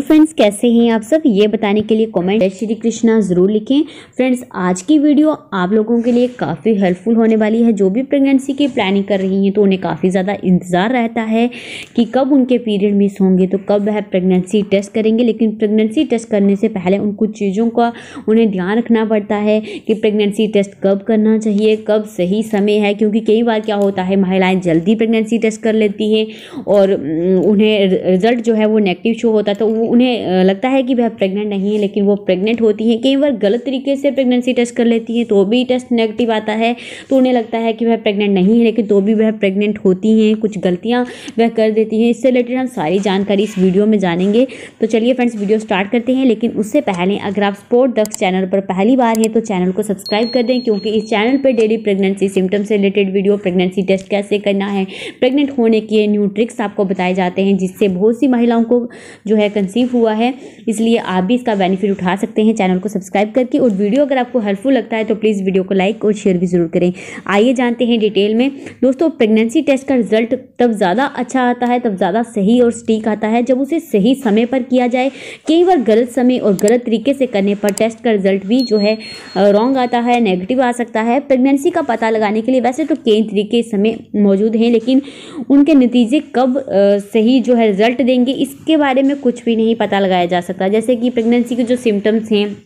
Friends, कैसे हैं आप सब, ये बताने के लिए कमेंट जय श्री कृष्णा जरूर लिखें। फ्रेंड्स, आज की वीडियो आप लोगों के लिए काफ़ी हेल्पफुल होने वाली है। जो भी प्रेगनेंसी की प्लानिंग कर रही हैं तो उन्हें काफ़ी ज़्यादा इंतज़ार रहता है कि कब उनके पीरियड मिस होंगे, तो कब वह प्रेगनेंसी टेस्ट करेंगे। लेकिन प्रेगनेंसी टेस्ट करने से पहले उन कुछ चीज़ों का उन्हें ध्यान रखना पड़ता है कि प्रेगनेंसी टेस्ट कब करना चाहिए, कब सही समय है। क्योंकि कई बार क्या होता है, महिलाएँ जल्दी प्रेगनेंसी टेस्ट कर लेती हैं और उन्हें रिजल्ट जो है वो नेगेटिव शो होता है, तो उन्हें लगता है कि वह प्रेग्नेंट नहीं है, लेकिन वो प्रेग्नेंट होती हैं। कई बार गलत तरीके से प्रेगनेंसी टेस्ट कर लेती हैं तो भी टेस्ट नेगेटिव आता है, तो उन्हें लगता है कि वह प्रेग्नेंट नहीं है, लेकिन तो भी वह प्रेग्नेंट होती हैं। कुछ गलतियां वह कर देती हैं। इससे रिलेटेड हम सारी जानकारी इस वीडियो में जानेंगे। तो चलिए फ्रेंड्स, वीडियो स्टार्ट करते हैं। लेकिन उससे पहले अगर आप स्पोर्ट दक्ष चैनल पर पहली बार हैं तो चैनल को सब्सक्राइब कर दें, क्योंकि इस चैनल पर डेली प्रेगनेंसी सिम्टम से रिलेटेड वीडियो, प्रेगनेंसी टेस्ट कैसे करना है, प्रेग्नेंट होने के न्यू ट्रिक्स आपको बताए जाते हैं, जिससे बहुत सी महिलाओं को जो है कंसीव हुआ है। इसलिए आप भी इसका बेनिफिट उठा सकते हैं चैनल को सब्सक्राइब करके। और वीडियो अगर आपको हेल्पफुल लगता है तो प्लीज़ वीडियो को लाइक और शेयर भी जरूर करें। आइए जानते हैं डिटेल में। दोस्तों, प्रेगनेंसी टेस्ट का रिजल्ट तब ज़्यादा अच्छा आता है, तब ज़्यादा सही और सटीक आता है जब उसे सही समय पर किया जाए। कई बार गलत समय और गलत तरीके से करने पर टेस्ट का रिजल्ट भी जो है रॉन्ग आता है, नेगेटिव आ सकता है। प्रेगनेंसी का पता लगाने के लिए वैसे तो कई तरीके समय मौजूद हैं, लेकिन उनके नतीजे कब सही जो है रिजल्ट देंगे, इसके बारे में कुछ भी नहीं पता लगाया जा सकता। जैसे कि प्रेगनेंसी के जो सिम्टम्स हैं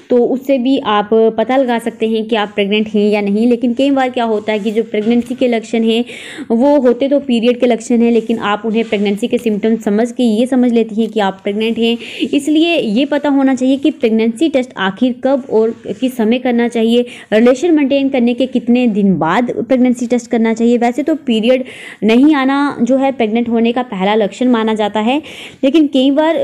तो उससे भी आप पता लगा सकते हैं कि आप प्रेग्नेंट हैं या नहीं। लेकिन कई बार क्या होता है कि जो प्रेगनेंसी के लक्षण हैं वो होते तो पीरियड के लक्षण हैं, लेकिन आप उन्हें प्रेगनेंसी के सिम्टम्स समझ के ये समझ लेती हैं कि आप प्रेग्नेंट हैं। इसलिए ये पता होना चाहिए कि प्रेगनेंसी टेस्ट आखिर कब और किस समय करना चाहिए, रिलेशन मेंटेन करने के कितने दिन बाद प्रेगनेंसी टेस्ट करना चाहिए। वैसे तो पीरियड नहीं आना जो है प्रेग्नेंट होने का पहला लक्षण माना जाता है, लेकिन कई बार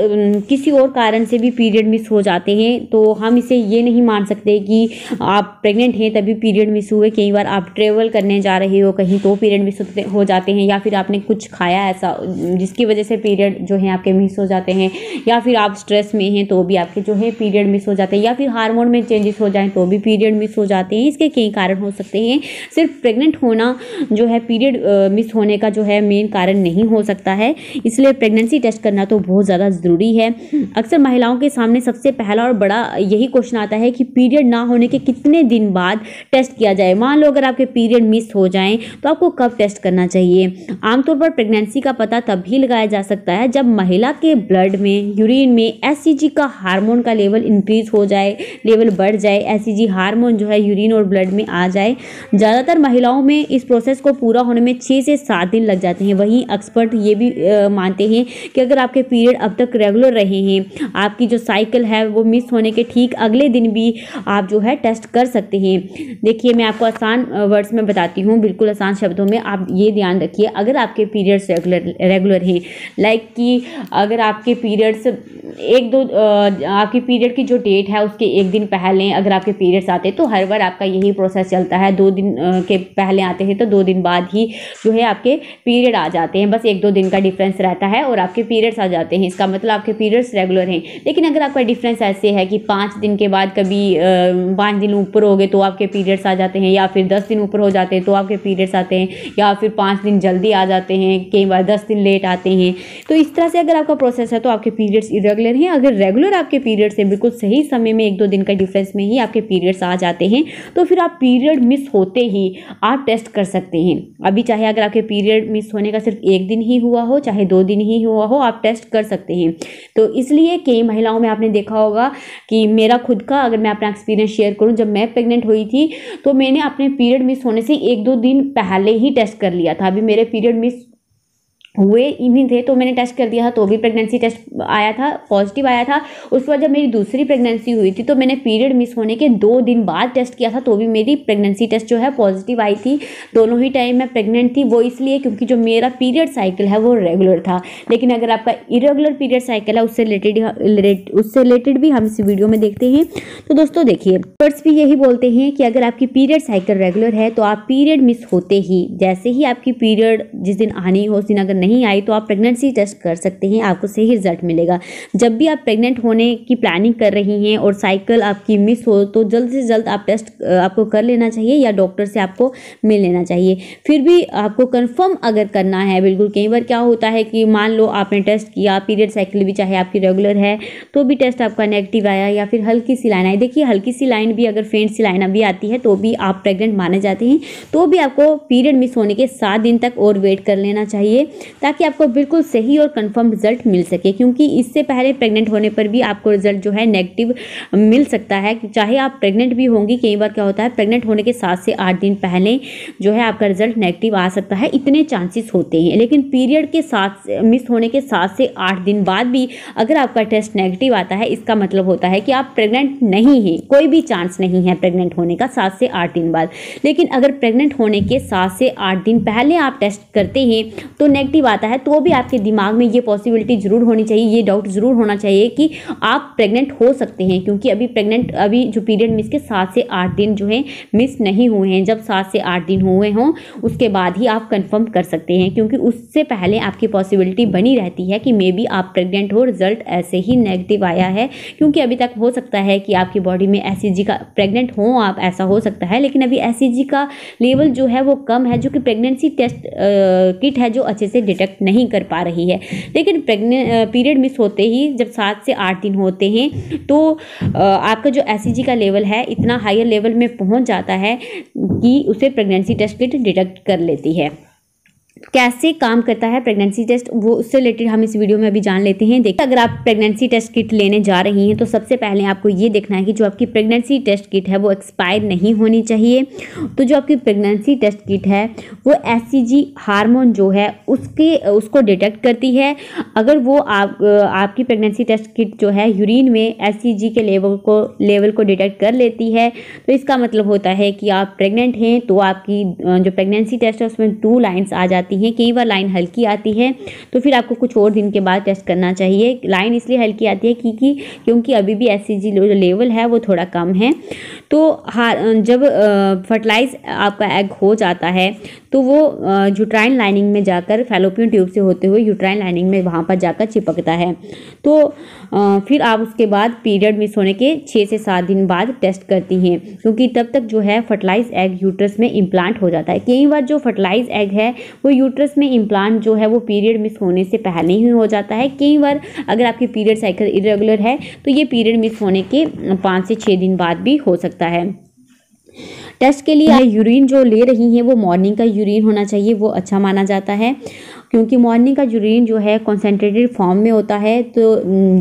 किसी और कारण से भी पीरियड मिस हो जाते हैं, तो हम इसे ये नहीं मान सकते कि आप प्रेग्नेंट हैं तभी पीरियड मिस हुए। कई बार आप ट्रेवल करने जा रहे हो कहीं तो पीरियड मिस हो जाते हैं, या फिर आपने कुछ खाया ऐसा जिसकी वजह से पीरियड जो है आपके मिस हो जाते हैं, या फिर आप स्ट्रेस में हैं तो भी आपके जो है पीरियड मिस हो जाते हैं, या फिर हार्मोन में चेंजेस हो जाएं तो भी पीरियड मिस हो जाते हैं। इसके कई कारण हो सकते हैं। सिर्फ प्रेग्नेंट होना जो है पीरियड मिस होने का जो है मेन कारण नहीं हो सकता है। इसलिए प्रेगनेंसी टेस्ट करना तो बहुत ज़्यादा ज़रूरी है। अक्सर महिलाओं के सामने सबसे पहला और बड़ा यही क्वेश्चन आता है कि पीरियड ना होने के कितने दिन बाद टेस्ट किया जाए। मान लो अगर आपके पीरियड मिस हो जाएं तो आपको कब टेस्ट करना चाहिए। आमतौर पर प्रेगनेंसी का पता तभी लगाया जा सकता है जब महिला के ब्लड में, यूरिन में एचसीजी का हार्मोन का लेवल इंक्रीज हो जाए, लेवल बढ़ जाए, एचसीजी हार्मोन जो है यूरिन और ब्लड में आ जाए। ज़्यादातर महिलाओं में इस प्रोसेस को पूरा होने में 6 से 7 दिन लग जाते हैं। वहीं एक्सपर्ट ये भी मानते हैं कि अगर आपके पीरियड अब तक रेगुलर रहे हैं, आपकी जो साइकिल है वो मिस होने के ठीक अगले दिन भी आप जो है टेस्ट कर सकते हैं। देखिए, मैं आपको आसान वर्ड्स में बताती हूँ, बिल्कुल आसान शब्दों में। आप ये ध्यान रखिए, अगर आपके पीरियड्स रेगुलर हैं, लाइक कि अगर आपके पीरियड्स आपकी पीरियड की जो डेट है उसके एक दिन पहले अगर आपके पीरियड्स आते हैं, तो हर बार आपका यही प्रोसेस चलता है। 2 दिन के पहले आते हैं तो 2 दिन बाद ही जो है आपके पीरियड आ जाते हैं। बस 1-2 दिन का डिफरेंस रहता है और आपके पीरियड्स आ जाते हैं। इसका मतलब आपके पीरियड्स रेगुलर हैं। लेकिन अगर आपका डिफरेंस ऐसे है कि 5 दिन के बाद कभी 5 दिन ऊपर हो गए तो आपके पीरियड्स आ जाते हैं, या फिर 10 दिन ऊपर हो जाते हैं तो आपके पीरियड्स आते हैं, या फिर 5 दिन जल्दी आ जाते हैं, कई बार 10 दिन लेट आते हैं। तो इस तरह से अगर आपका प्रोसेस है तो आपके पीरियड्स इरेगुलर हैं। अगर रेगुलर आपके पीरियड्स हैं, बिल्कुल सही समय में 1-2 दिन का डिफरेंस में ही आपके पीरियड्स आ जाते हैं, तो फिर आप पीरियड मिस होते ही आप टेस्ट कर सकते हैं। अभी चाहे अगर आपके पीरियड मिस होने का सिर्फ 1 दिन ही हुआ हो, चाहे 2 दिन ही हुआ हो, आप टेस्ट कर सकते हैं। तो इसलिए कई महिलाओं में आपने देखा होगा कि मेरा खुद का अगर मैं अपना एक्सपीरियंस शेयर करूं, जब मैं प्रेग्नेंट हुई थी तो मैंने अपने पीरियड मिस होने से 1-2 दिन पहले ही टेस्ट कर लिया था। अभी मेरे पीरियड मिस हुए इवनिंग थे तो मैंने टेस्ट कर दिया था, तो भी प्रेगनेंसी टेस्ट आया था, पॉजिटिव आया था। उसके बाद जब मेरी दूसरी प्रेगनेंसी हुई थी तो मैंने पीरियड मिस होने के 2 दिन बाद टेस्ट किया था, तो भी मेरी प्रेगनेंसी टेस्ट जो है पॉजिटिव आई थी। दोनों ही टाइम मैं प्रेग्नेंट थी। वो इसलिए क्योंकि जो मेरा पीरियड साइकिल है वो रेगुलर था। लेकिन अगर आपका इरेगुलर पीरियड साइकिल है, उससे रिलेटेड भी हम इस वीडियो में देखते हैं। तो दोस्तों देखिए, एक्सपर्ट्स भी यही बोलते हैं कि अगर आपकी पीरियड साइकिल रेगुलर है तो आप पीरियड मिस होते ही, जैसे ही आपकी पीरियड जिस दिन आनी हो उस दिन अगर नहीं आई तो आप प्रेगनेंसी टेस्ट कर सकते हैं, आपको सही रिजल्ट मिलेगा। जब भी आप प्रेग्नेंट होने की प्लानिंग कर रही हैं और साइकिल आपकी मिस हो तो जल्द से जल्द आप टेस्ट आपको कर लेना चाहिए या डॉक्टर से आपको मिल लेना चाहिए। फिर भी आपको कंफर्म अगर करना है बिल्कुल, कई बार क्या होता है कि मान लो आपने टेस्ट किया, पीरियड साइकिल भी चाहे आपकी रेगुलर है तो भी टेस्ट आपका नेगेटिव आया, या फिर हल्की सी लाइन आई। देखिए हल्की सी लाइन भी अगर फेंट सी लाइन अभी आती है तो भी आप प्रेग्नेंट माने जाते हैं, तो भी आपको पीरियड मिस होने के 7 दिन तक और वेट कर लेना चाहिए ताकि आपको बिल्कुल सही और कंफर्म रिजल्ट मिल सके। क्योंकि इससे पहले प्रेग्नेंट होने पर भी आपको रिजल्ट जो है नेगेटिव मिल सकता है, चाहे आप प्रेग्नेंट भी होंगी। कई बार क्या होता है प्रेग्नेंट होने के 7 से 8 दिन पहले जो है आपका रिजल्ट नेगेटिव आ सकता है, इतने चांसेस होते हैं। लेकिन पीरियड के 7 मिस होने के 7 से 8 दिन बाद भी अगर आपका टेस्ट नेगेटिव आता है, इसका मतलब होता है कि आप प्रेग्नेंट नहीं हैं, कोई भी चांस नहीं है प्रेग्नेंट होने का 7 से 8 दिन बाद। लेकिन अगर प्रेग्नेंट होने के 7 से 8 दिन पहले आप टेस्ट करते हैं तो नेगेटिव आता है, तो भी आपके दिमाग में ये पॉसिबिलिटी जरूर होनी चाहिए, ये डाउट जरूर होना चाहिए कि आप प्रेग्नेंट हो सकते हैं। क्योंकि अभी जो पीरियड मिस के 7 से 8 दिन जो है मिस नहीं हुए हैं। जब 7 से 8 दिन हुए हों उसके बाद ही आप कंफर्म कर सकते हैं, क्योंकि उससे पहले आपकी पॉसिबिलिटी बनी रहती है कि मे बी आप प्रेग्नेंट हो, रिजल्ट ऐसे ही नेगेटिव आया है। क्योंकि अभी तक हो सकता है कि आपकी बॉडी में एसईजी का प्रेग्नेंट हो आप, ऐसा हो सकता है, लेकिन अभी एसईजी का लेवल जो है वो कम है, जो कि प्रेगनेंसी टेस्ट किट है जो अच्छे से डिटेक्ट नहीं कर पा रही है। लेकिन पीरियड मिस होते ही जब 7 से 8 दिन होते हैं तो आपका जो एसईजी का लेवल है इतना हायर लेवल में पहुंच जाता है कि उसे प्रेगनेंसी टेस्ट किट डिटेक्ट कर लेती है। कैसे काम करता है प्रेगनेंसी टेस्ट, वो उससे रिलेटेड हम इस वीडियो में अभी जान लेते हैं। देखिए अगर आप प्रेगनेंसी टेस्ट किट लेने जा रही हैं तो सबसे पहले आपको ये देखना है कि जो आपकी प्रेगनेंसी टेस्ट किट है वो एक्सपायर नहीं होनी चाहिए। तो जो आपकी प्रेगनेंसी टेस्ट किट है वो एससीजी हार्मोन जो है उसको डिटेक्ट करती है। अगर वो आपकी प्रेगनेंसी टेस्ट किट जो है यूरिन में एससीजी के लेवल को डिटेक्ट कर लेती है तो इसका मतलब होता है कि आप प्रेग्नेंट हैं। तो आपकी जो प्रेगनेंसी टेस्ट है उसमें 2 लाइन्स आ जाती हैं। कई बार लाइन हल्की आती है तो फिर आपको कुछ और दिन के बाद टेस्ट करना चाहिए। लाइन इसलिए हल्की आती है क्योंकि अभी भी एससीजी जो लेवल है वो थोड़ा कम है। तो जब फर्टिलाइज आपका एग हो जाता है तो वो यूट्राइन लाइनिंग में जाकर फैलोपियन ट्यूब से होते हुए यूट्राइन लाइनिंग में वहाँ पर जाकर चिपकता है। तो फिर आप उसके बाद पीरियड मिस होने के 6 से 7 दिन बाद टेस्ट करती हैं, क्योंकि तब तक जो है फर्टिलाइज एग यूट्रस में इम्प्लांट हो जाता है। कई बार जो फर्टिलाइज एग है वो यूट्रस में इम्प्लांट जो है वो पीरियड मिस होने से पहले ही हो जाता है। कई बार अगर आपकी पीरियड साइकिल इरेगुलर है तो ये पीरियड मिस होने के 5 से 6 दिन बाद भी हो सकता है। टेस्ट के लिए यूरिन जो ले रही हैं वो मॉर्निंग का यूरिन होना चाहिए, वो अच्छा माना जाता है, क्योंकि मॉर्निंग का यूरिन जो है कॉन्सेंट्रेटेड फॉर्म में होता है तो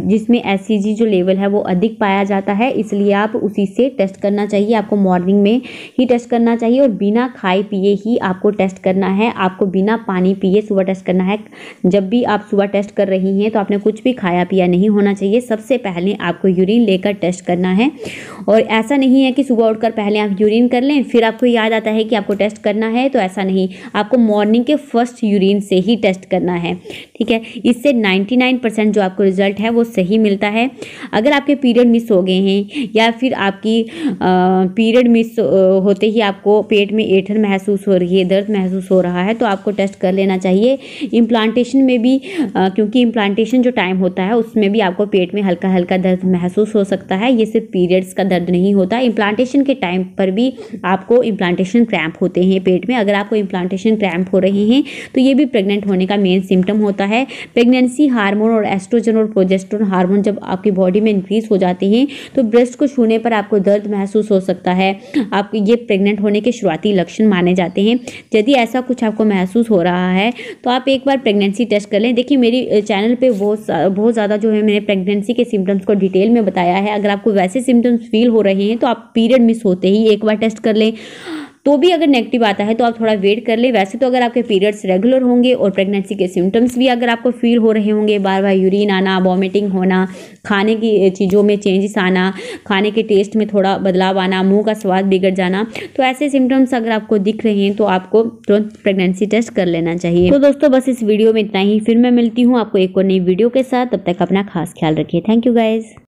जिसमें एससीजी जो लेवल है वो अधिक पाया जाता है, इसलिए आप उसी से टेस्ट करना चाहिए। आपको मॉर्निंग में ही टेस्ट करना चाहिए और बिना खाए पिए ही आपको टेस्ट करना है। आपको बिना पानी पिए सुबह टेस्ट करना है। जब भी आप सुबह टेस्ट कर रही हैं तो आपने कुछ भी खाया पिया नहीं होना चाहिए। सबसे पहले आपको यूरिन लेकर टेस्ट करना है, और ऐसा नहीं है कि सुबह उठकर पहले आप यूरिन कर लें फिर आपको याद आता है कि आपको टेस्ट करना है, तो ऐसा नहीं। आपको मॉर्निंग के फर्स्ट यूरिन से ही टेस्ट करना है, ठीक है। इससे 99% जो आपको रिजल्ट है वो सही मिलता है। अगर आपके पीरियड मिस हो गए हैं या फिर आपकी पीरियड मिस होते ही आपको पेट में ऐंठन महसूस हो रही है, दर्द महसूस हो रहा है, तो आपको टेस्ट कर लेना चाहिए। इम्प्लांटेशन में भी क्योंकि इम्प्लांटेशन जो टाइम होता है उसमें भी आपको पेट में हल्का हल्का दर्द महसूस हो सकता है। ये सिर्फ पीरियड्स का दर्द नहीं होता, इम्प्लांटेशन के टाइम पर भी आपको इम्प्लांटेशन क्रैम्प होते हैं पेट में। अगर आपको इम्प्लांटेशन क्रैम्प हो रहे हैं तो ये भी प्रेग्नेंट होने का मेन सिम्टम होता है। प्रेगनेंसी हार्मोन और एस्ट्रोजन और प्रोजेस्टेरोन हार्मोन जब आपकी बॉडी में इंक्रीज हो जाते हैं तो ब्रेस्ट को छूने पर आपको दर्द महसूस हो सकता है। आपके ये प्रेग्नेंट होने के शुरुआती लक्षण माने जाते हैं। यदि ऐसा कुछ आपको महसूस हो रहा है तो आप एक बार प्रेगनेंसी टेस्ट कर लें। देखिए मेरी चैनल पे बहुत ज़्यादा जो है मैंने प्रेगनेंसी के सिम्टम्स को डिटेल में बताया है। अगर आपको वैसे सिम्टम्स फील हो रहे हैं तो आप पीरियड मिस होते ही एक बार टेस्ट कर लें। तो भी अगर नेगेटिव आता है तो आप थोड़ा वेट कर ले। वैसे तो अगर आपके पीरियड्स रेगुलर होंगे और प्रेगनेंसी के सिम्टम्स भी अगर आपको फील हो रहे होंगे, बार बार यूरिन आना, वॉमिटिंग होना, खाने की चीज़ों में चेंजेस आना, खाने के टेस्ट में थोड़ा बदलाव आना, मुंह का स्वाद बिगड़ जाना, तो ऐसे सिम्टम्स अगर आपको दिख रहे हैं तो आपको तुरंत प्रेगनेंसी टेस्ट कर लेना चाहिए। तो दोस्तों बस इस वीडियो में इतना ही, फिर मैं मिलती हूँ आपको एक और नई वीडियो के साथ। तब तक अपना खास ख्याल रखिए। Thank you guys.